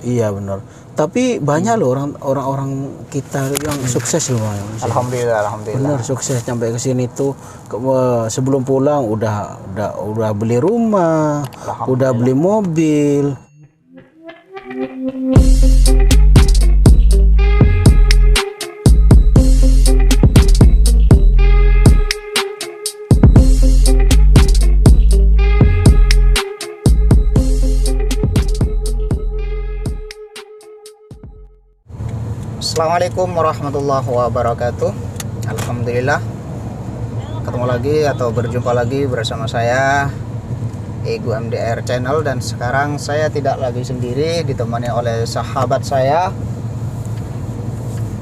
Iya benar. Tapi banyak loh orang-orang kita yang sukses loh. Alhamdulillah. Benar sukses sampai ke sini tuh sebelum pulang udah beli rumah, udah beli mobil. Assalamualaikum warahmatullahi wabarakatuh. Alhamdulillah ketemu lagi atau berjumpa lagi bersama saya Ego MDR Channel, dan sekarang saya tidak lagi sendiri, ditemani oleh sahabat saya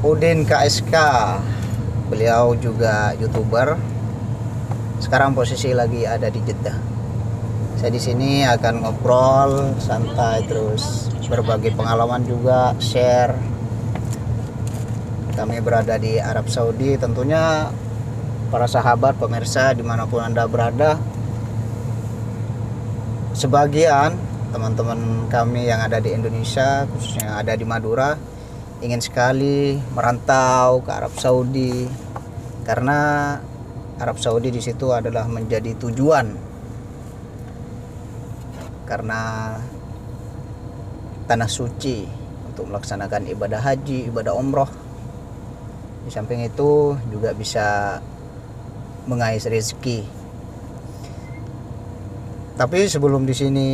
Udin KSK. Beliau juga YouTuber. Sekarang posisi lagi ada di Jeddah. Saya di sini akan ngobrol santai, terus berbagi pengalaman juga, share. Kami berada di Arab Saudi. Tentunya para sahabat pemirsa dimanapun Anda berada, sebagian teman-teman kami yang ada di Indonesia, khususnya yang ada di Madura, ingin sekali merantau ke Arab Saudi karena Arab Saudi di situ adalah menjadi tujuan, karena tanah suci untuk melaksanakan ibadah haji, ibadah umroh. Di samping itu juga bisa mengais rezeki. Tapi sebelum di sini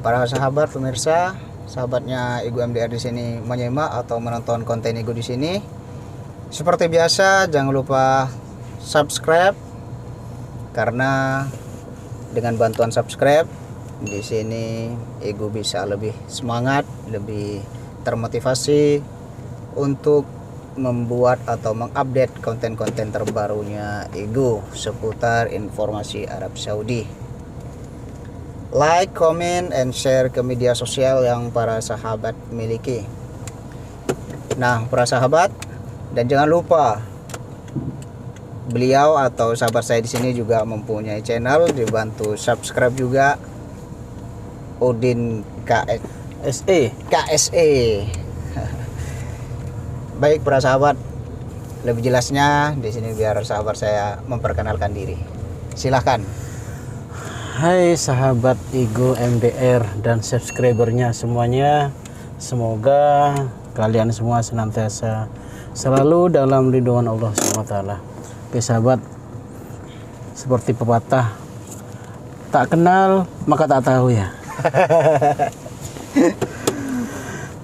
para sahabat pemirsa, sahabatnya Ego MDR di sini menyimak atau menonton konten Ego di sini, seperti biasa jangan lupa subscribe, karena dengan bantuan subscribe di sini Ego bisa lebih semangat, lebih termotivasi untuk membuat atau mengupdate konten-konten terbarunya Ego seputar informasi Arab Saudi. Like, comment, and share ke media sosial yang para sahabat miliki. Nah, para sahabat, dan jangan lupa beliau atau sahabat saya di sini juga mempunyai channel, dibantu subscribe juga, Udin KSE. Baik para sahabat, lebih jelasnya di sini biar sahabat saya memperkenalkan diri. Silahkan. Hai sahabat Ego MDR dan subscribernya semuanya, semoga kalian semua senantiasa selalu dalam lindungan Allah SWT. Oke sahabat, seperti pepatah, tak kenal maka tak tahu ya.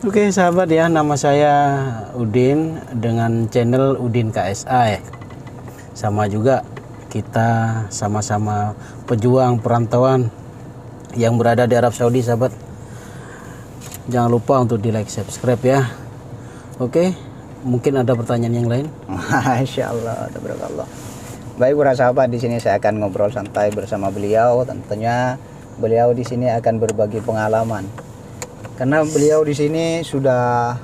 Oke sahabat ya, nama saya Udin dengan channel Udin KSA. Sama juga kita sama-sama pejuang perantauan yang berada di Arab Saudi sahabat. Jangan lupa untuk di like, subscribe ya. Oke, mungkin ada pertanyaan yang lain? Masya Allah, tabarakallah. Baik para sahabat, di sini saya akan ngobrol santai bersama beliau. Tentunya beliau di sini akan berbagi pengalaman. Karena beliau di sini sudah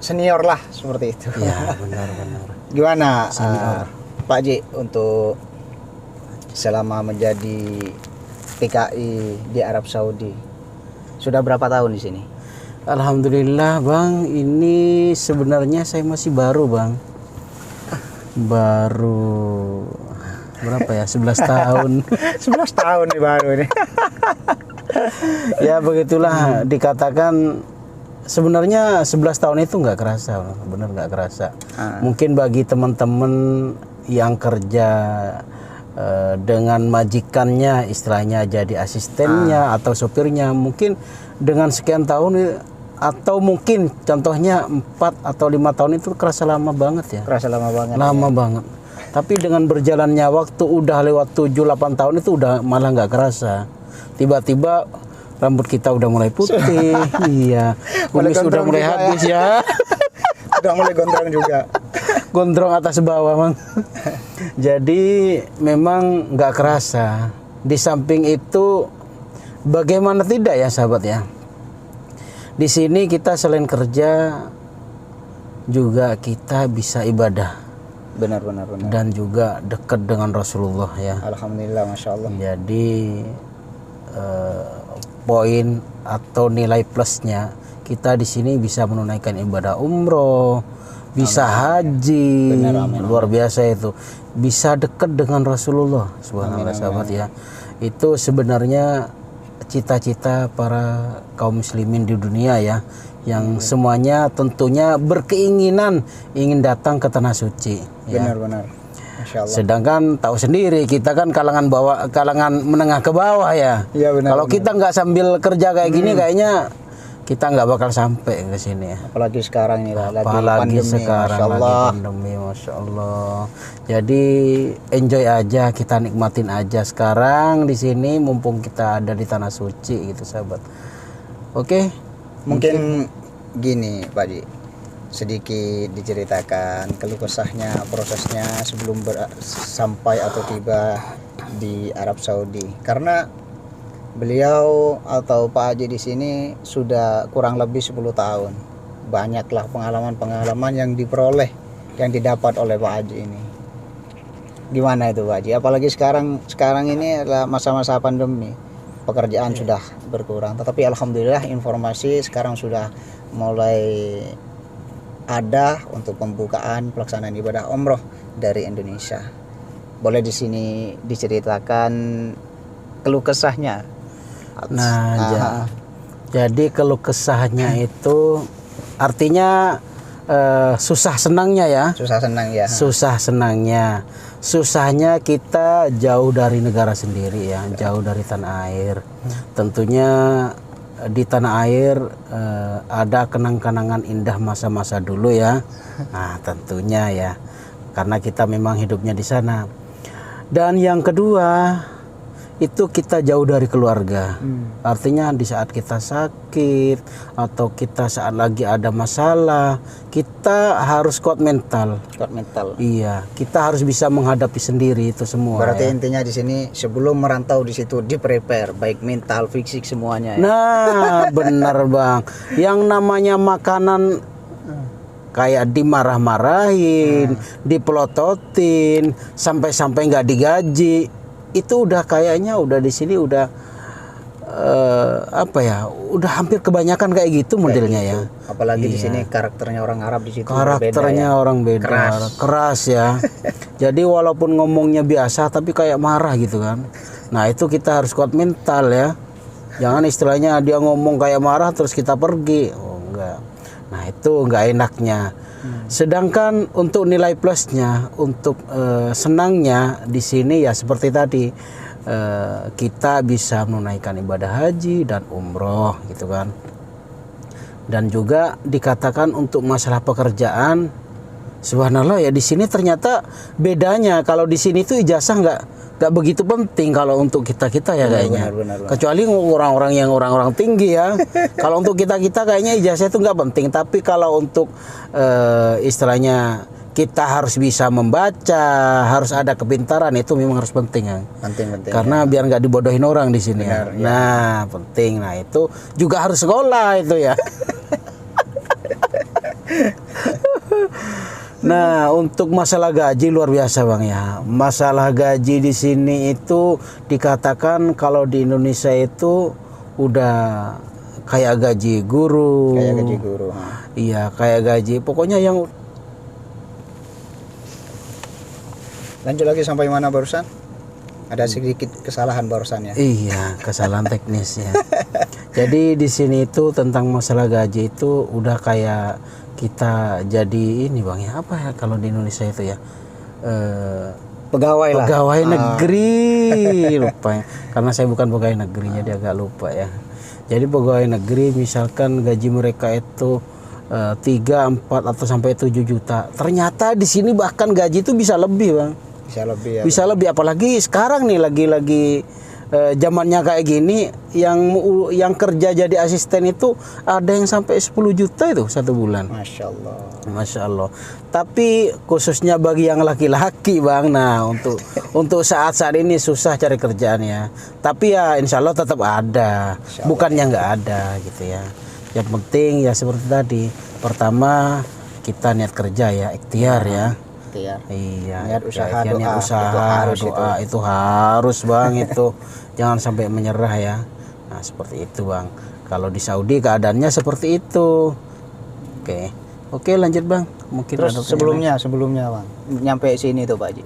senior lah seperti itu. Iya benar. Gimana Pak Ji untuk selama menjadi PKI di Arab Saudi? Sudah berapa tahun di sini? Alhamdulillah Bang, ini sebenarnya saya masih baru Bang. Baru berapa ya? 11 tahun. 11 tahun nih baru nih. Ya begitulah, dikatakan sebenarnya 11 tahun itu nggak kerasa, bener nggak kerasa. Mungkin bagi teman-teman yang kerja dengan majikannya, istilahnya jadi asistennya atau sopirnya, mungkin dengan sekian tahun, atau mungkin contohnya 4 atau 5 tahun itu kerasa lama banget ya. Kerasa lama banget. Lama banget. Tapi dengan berjalannya waktu, udah lewat 7-8 tahun itu udah malah nggak kerasa. Tiba-tiba rambut kita udah mulai putih, iya, kumis udah mulai habis ya. Udah mulai gondrong juga. Gondrong atas bawah Bang. Jadi memang nggak kerasa. Di samping itu, bagaimana tidak ya sahabat ya, di sini kita selain kerja juga kita bisa ibadah. Benar. Dan juga dekat dengan Rasulullah ya. Alhamdulillah, masya Allah. Jadi poin atau nilai plusnya kita di sini bisa menunaikan ibadah umroh, bisa haji. Benar, amin. Luar biasa itu. Bisa dekat dengan Rasulullah subhanallah sahabat ya. Itu sebenarnya cita-cita para kaum muslimin di dunia ya, yang semuanya tentunya berkeinginan ingin datang ke tanah suci ya. Benar-benar. Masya Allah. Sedangkan tahu sendiri kita kan kalangan menengah ke bawah ya. Iya, benar. Kalau kita nggak sambil kerja kayak gini kayaknya kita nggak bakal sampai ke sini ya. Apalagi sekarang ini lah, lagi Apalagi pandemi. sekarang Masya lagi Allah. pandemi, masya Allah. Jadi enjoy aja, kita nikmatin aja sekarang di sini, mumpung kita ada di tanah suci gitu sahabat. Oke, Mungkin gini Pak Ji, sedikit diceritakan keluh kesahnya, prosesnya sebelum sampai atau tiba di Arab Saudi. Karena beliau atau Pak Haji di sini sudah kurang lebih 10 tahun. Banyaklah pengalaman-pengalaman yang diperoleh, yang didapat oleh Pak Haji ini. Gimana itu Pak Haji? Apalagi sekarang ini adalah masa-masa pandemi. Pekerjaan sudah berkurang, tetapi alhamdulillah informasi sekarang sudah mulai ada untuk pembukaan pelaksanaan ibadah umroh dari Indonesia. Boleh di sini diceritakan keluh kesahnya? nah jadi keluh kesahnya itu artinya susah senangnya ya. Susah senang ya. Susah senangnya, susahnya kita jauh dari negara sendiri ya, jauh dari tanah air. Tentunya di tanah air ada kenang-kenangan indah masa-masa dulu ya. Nah tentunya ya, karena kita memang hidupnya di sana. Dan yang kedua itu kita jauh dari keluarga. Artinya di saat kita sakit atau kita saat lagi ada masalah, kita harus kuat mental. Kuat mental. Iya, kita harus bisa menghadapi sendiri itu semua. Berarti ya. intinya di sini sebelum merantau di situ di prepare baik mental, fisik semuanya ya. Nah, benar Bang. Yang namanya makanan kayak dimarah-marahin, dipelototin, sampai-sampai nggak digaji. Itu udah kayaknya udah di sini udah apa ya? Udah hampir kebanyakan kayak gitu modelnya ya. Apalagi di Iya. sini karakternya orang Arab di situ Karakternya berbeda ya. orang beda, keras ya. Jadi walaupun ngomongnya biasa tapi kayak marah gitu kan. Nah, itu kita harus kuat mental ya. Jangan istilahnya dia ngomong kayak marah terus kita pergi. Oh, enggak. Nah, itu enggak enaknya. Sedangkan untuk nilai plusnya, untuk senangnya di sini ya seperti tadi, kita bisa menunaikan ibadah haji dan umroh gitu kan. Dan juga dikatakan untuk masalah pekerjaan, subhanallah ya di sini ternyata bedanya. Kalau di sini tuh ijazah nggak begitu penting kalau untuk kita ya kayaknya. Benar. Kecuali orang-orang tinggi ya. Kalau untuk kita kayaknya ijazah itu nggak penting. Tapi kalau untuk istilahnya kita harus bisa membaca, harus ada kepintaran, itu memang harus penting ya. Penting. Karena biar nggak dibodohin orang di sini ya. Nah penting. Nah itu juga harus sekolah itu ya. Nah, untuk masalah gaji luar biasa Bang ya. Masalah gaji di sini itu dikatakan kalau di Indonesia itu udah kayak gaji guru. Kayak gaji guru. Iya, kayak gaji. Pokoknya yang Lanjut lagi sampai mana barusan? Ada sedikit kesalahan barusan ya. Iya, kesalahan teknis ya. Jadi di sini itu tentang masalah gaji itu udah kayak kita jadi ini Bang ya, apa ya kalau di Indonesia itu ya, Pegawai lah. pegawai negeri. Lupa ya, karena saya bukan pegawai negeri jadi agak lupa ya. Jadi pegawai negeri misalkan gaji mereka itu 3, 4 atau sampai 7 juta. Ternyata di sini bahkan gaji itu bisa lebih Bang. Bisa lebih ya. Bisa lebih, apalagi sekarang nih lagi zamannya kayak gini, yang kerja jadi asisten itu ada yang sampai 10 juta itu 1 bulan. Masya Allah. Masya Allah. Tapi khususnya bagi yang laki-laki Bang, nah untuk saat ini susah cari kerjaannya. Tapi ya insya Allah tetap ada, bukannya nggak ada gitu ya. Yang penting ya seperti tadi, pertama kita niat kerja ya, ikhtiar ya. Ikhtiar. Iya, Niat usaha, niat doa. usaha, Itu harus doa itu harus Bang itu. Jangan sampai menyerah ya. Nah, seperti itu Bang. Kalau di Saudi keadaannya seperti itu. Oke, lanjut Bang. Mungkin Terus ada sebelumnya Bang, nyampe sini tuh Pak Haji.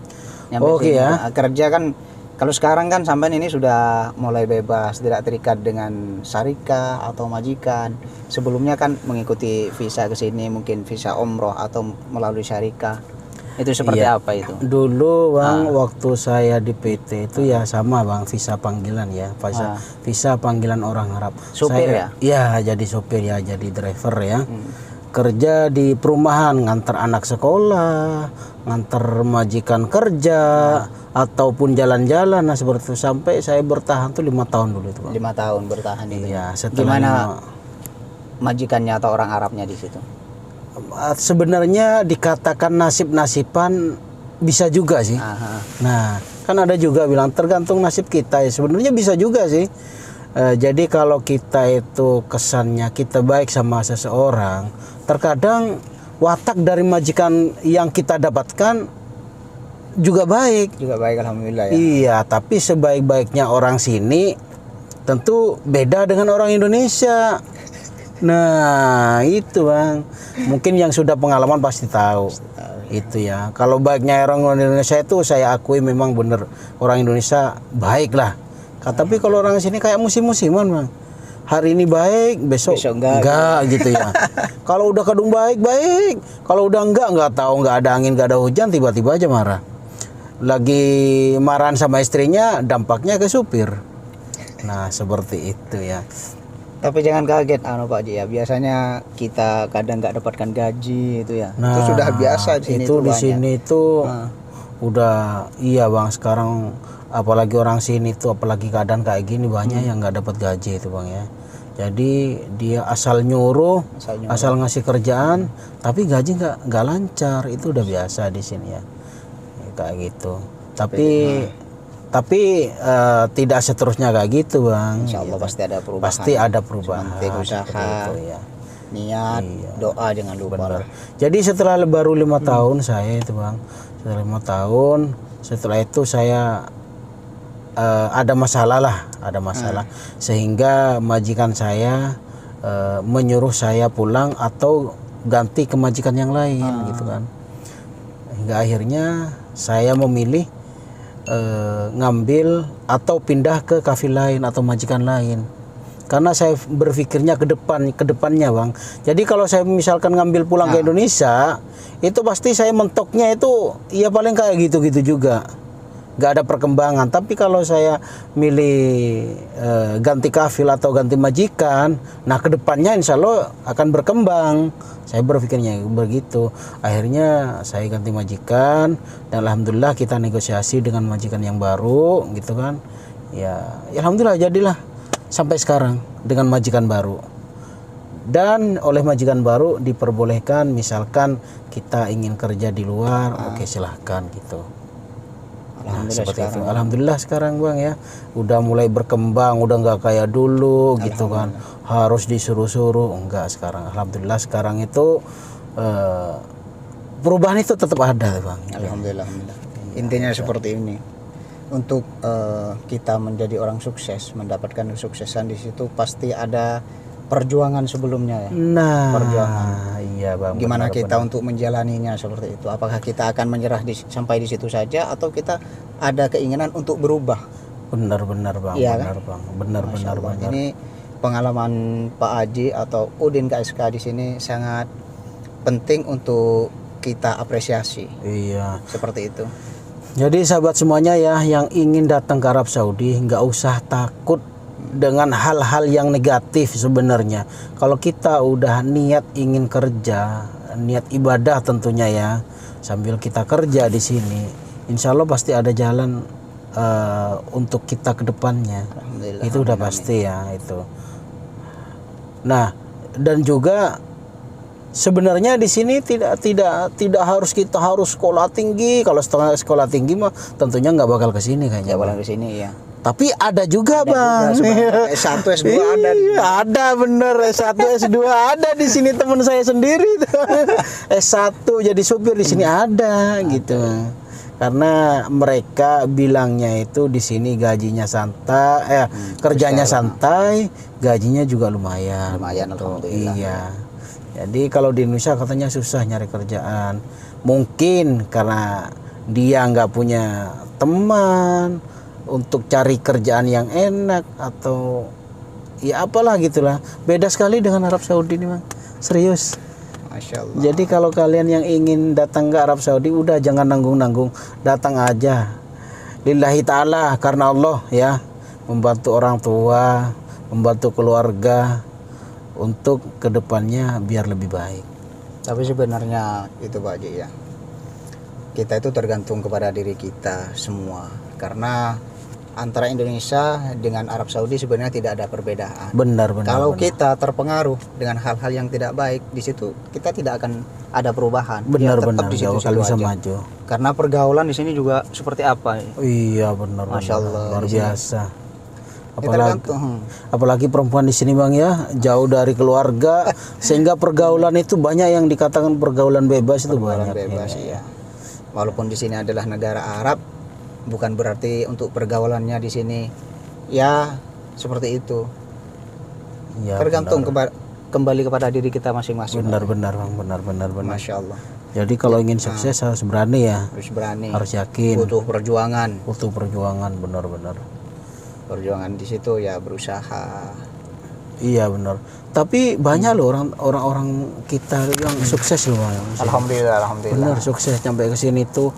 Nyampe Oke sini, ya. Pak. Kerja kan kalau sekarang kan sampai ini sudah mulai bebas, tidak terikat dengan syarikah atau majikan. Sebelumnya kan mengikuti visa ke sini, mungkin visa umroh atau melalui syarikah. Itu seperti Iya. apa itu? Dulu Bang, waktu saya di PT itu ya sama Bang, visa panggilan ya, visa panggilan orang Arab. Supir saya, ya? Ya, jadi sopir ya, jadi driver ya. Kerja di perumahan, ngantar anak sekolah, ngantar majikan kerja, ataupun jalan-jalan. Nah seperti itu sampai saya bertahan tuh 5 tahun dulu itu Bang. 5 tahun bertahan itu. Iya, setelah Gimana majikannya atau orang Arabnya di situ? sebenarnya dikatakan nasib-nasiban bisa juga sih. Aha. Nah, kan ada juga bilang tergantung nasib kita ya. Sebenarnya bisa juga sih. Jadi kalau kita itu kesannya kita baik sama seseorang, terkadang watak dari majikan yang kita dapatkan juga baik. Juga baik alhamdulillah ya. Iya, tapi sebaik-baiknya orang sini tentu beda dengan orang Indonesia. Nah, itu Bang. Mungkin yang sudah pengalaman pasti tahu. Itu ya. Kalau baiknya orang Indonesia itu saya akui memang benar orang Indonesia baik lah. Tapi kalau orang sini kayak musim-musiman Bang. Hari ini baik, besok enggak gitu ya. Kalau udah kadung baik. Kalau udah enggak tahu, enggak ada angin, enggak ada hujan, tiba-tiba aja marah. Lagi marahan sama istrinya, dampaknya ke supir. Nah, seperti itu ya. Tapi jangan kaget Pak Haji ya. Biasanya kita kadang nggak dapatkan gaji itu ya. Nah, itu sudah biasa di sini. Itu di sini itu udah iya Bang. Sekarang apalagi orang sini tuh, apalagi keadaan kayak gini banyak yang nggak dapat gaji itu Bang ya. Jadi dia asal nyuruh, asal ngasih kerjaan, tapi gaji nggak lancar. Itu udah biasa di sini ya. Kayak gitu. Tapi tidak seterusnya kayak gitu Bang. Insya Allah pasti ada perubahan. Pasti ada perubahan. Penting usaha, itu, ya. niat, doa jangan lupa. Benar. Jadi setelah baru 5 tahun saya itu Bang. Setelah 5 tahun, setelah itu saya ada masalah. Sehingga majikan saya menyuruh saya pulang atau ganti ke majikan yang lain gitu kan. Hingga akhirnya saya memilih ngambil atau pindah ke kafil lain atau majikan lain, karena saya berpikirnya ke depannya Bang. Jadi kalau saya misalkan ngambil pulang ke Indonesia, itu pasti saya mentoknya itu ya paling kayak gitu-gitu juga, nggak ada perkembangan. Tapi kalau saya milih ganti kafil atau ganti majikan, nah ke depannya insya Allah akan berkembang. Saya berpikirnya begitu. Akhirnya saya ganti majikan dan alhamdulillah kita negosiasi dengan majikan yang baru gitu kan. Ya alhamdulillah jadilah sampai sekarang dengan majikan baru. Dan oleh majikan baru diperbolehkan misalkan kita ingin kerja di luar, oke silahkan gitu. Nah, seperti itu. Alhamdulillah sekarang Bang ya udah mulai berkembang, udah nggak kayak dulu gitu kan, harus disuruh-suruh, enggak. Sekarang alhamdulillah sekarang itu perubahan itu tetap ada Bang. Alhamdulillah. Intinya seperti ini. Untuk kita menjadi orang sukses, mendapatkan kesuksesan di situ pasti ada perjuangan sebelumnya ya. Nah, perjuangan. Iya Bang. Gimana kita untuk menjalaninya seperti itu? Apakah kita akan menyerah sampai di situ saja atau kita ada keinginan untuk berubah? Benar-benar Bang. Iya, benar kan? Bang. Benar-benar Bang. Ini pengalaman Pak Haji atau Udin KSK di sini sangat penting untuk kita apresiasi. Iya. Seperti itu. Jadi sahabat semuanya ya yang ingin datang ke Arab Saudi nggak usah takut dengan hal-hal yang negatif sebenarnya. Kalau kita udah niat ingin kerja, niat ibadah tentunya ya, sambil kita kerja di sini, insya Allah pasti ada jalan untuk kita ke depannya. Itu udah pasti ya itu. Nah, dan juga sebenarnya di sini tidak harus kita harus sekolah tinggi. Kalau sekolah tinggi mah tentunya nggak bakal ke sini kayaknya. Nggak bakal ke sini ya. Tapi ada juga Bang. S1, S2 ada. Ada bener, S1, S2 ada di sini teman saya sendiri. S1 jadi supir di sini ada gitu. Karena mereka bilangnya itu di sini gajinya santai, kerjanya santai, gajinya juga lumayan. Lumayan, alhamdulillah. Iya. Jadi kalau di Indonesia katanya susah nyari kerjaan. Mungkin karena dia nggak punya teman untuk cari kerjaan yang enak atau ya apalah gitulah. Beda sekali dengan Arab Saudi nih, Bang. Serius. Masya Allah. Jadi kalau kalian yang ingin datang ke Arab Saudi, udah jangan nanggung-nanggung, datang aja. Lillahi ta'ala, karena Allah ya, membantu orang tua, membantu keluarga untuk kedepannya biar lebih baik. Tapi sebenarnya itu Pak Haji ya, kita itu tergantung kepada diri kita semua. Karena antara Indonesia dengan Arab Saudi sebenarnya tidak ada perbedaan. Benar. Kalau kita terpengaruh dengan hal-hal yang tidak baik, di situ kita tidak akan ada perubahan. Benar, Ya, tetap di jauh situ-situ kali bisa aja. maju. Karena pergaulan di sini juga seperti apa? Iya benar. Masya Allah, luar di sini. biasa. Ya, tergantung. Apalagi perempuan di sini Bang ya, jauh dari keluarga, sehingga pergaulan itu banyak yang dikatakan pergaulan bebas itu Pergaulan banyak. bebas ya. Walaupun di sini adalah negara Arab, bukan berarti untuk pergaulannya di sini ya seperti itu. Ya, Tergantung kembali kepada diri kita masing-masing. benar Bang, benar. Masya Allah. Jadi kalau ingin sukses harus berani ya, Harus berani. harus yakin, Butuh perjuangan. butuh perjuangan, benar. Perjuangan di situ ya berusaha. Iya benar. Tapi banyak loh orang-orang kita yang sukses loh Bang. Alhamdulillah. Benar sukses sampai ke sini tuh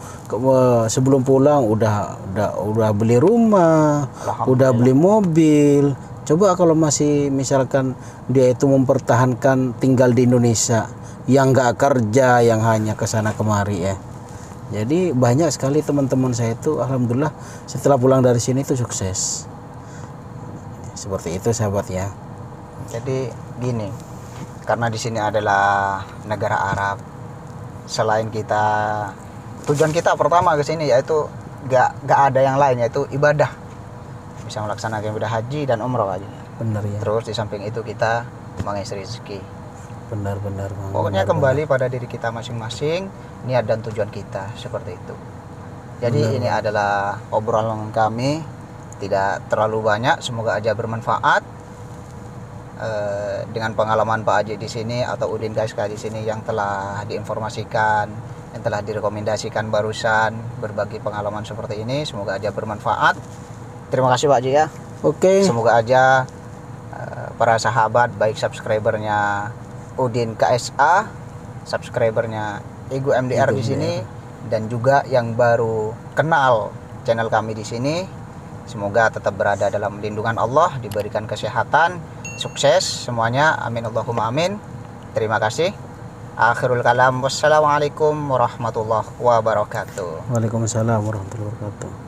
sebelum pulang udah beli rumah, udah beli mobil. Coba kalau masih misalkan dia itu mempertahankan tinggal di Indonesia, yang nggak kerja, yang hanya kesana kemari ya. Jadi banyak sekali teman-teman saya itu alhamdulillah setelah pulang dari sini itu sukses. Seperti itu sahabat ya. Jadi gini, karena di sini adalah negara Arab, selain kita tujuan kita pertama ke sini yaitu gak ada yang lain, yaitu ibadah, bisa melaksanakan ibadah haji dan umroh aja. Benar ya. Terus di samping itu kita mengais rezeki. Benar Bang. Pokoknya kembali pada diri kita masing-masing, niat dan tujuan kita seperti itu. Jadi ini adalah obrolan kami, tidak terlalu banyak, semoga aja bermanfaat. Dengan pengalaman Pak Haji di sini atau Udin Kaiska di sini yang telah diinformasikan, yang telah direkomendasikan barusan, berbagi pengalaman seperti ini, semoga aja bermanfaat. Terima kasih Pak Haji ya. Oke. Semoga aja para sahabat, baik subscribernya Udin KSA, subscribernya Ego MDR di sini, dan juga yang baru kenal channel kami di sini, semoga tetap berada dalam lindungan Allah, diberikan kesehatan, sukses semuanya, amin Allahumma amin. Terima kasih. Akhirul kalam, wassalamualaikum warahmatullahi wabarakatuh. Waalaikumsalam warahmatullahi wabarakatuh.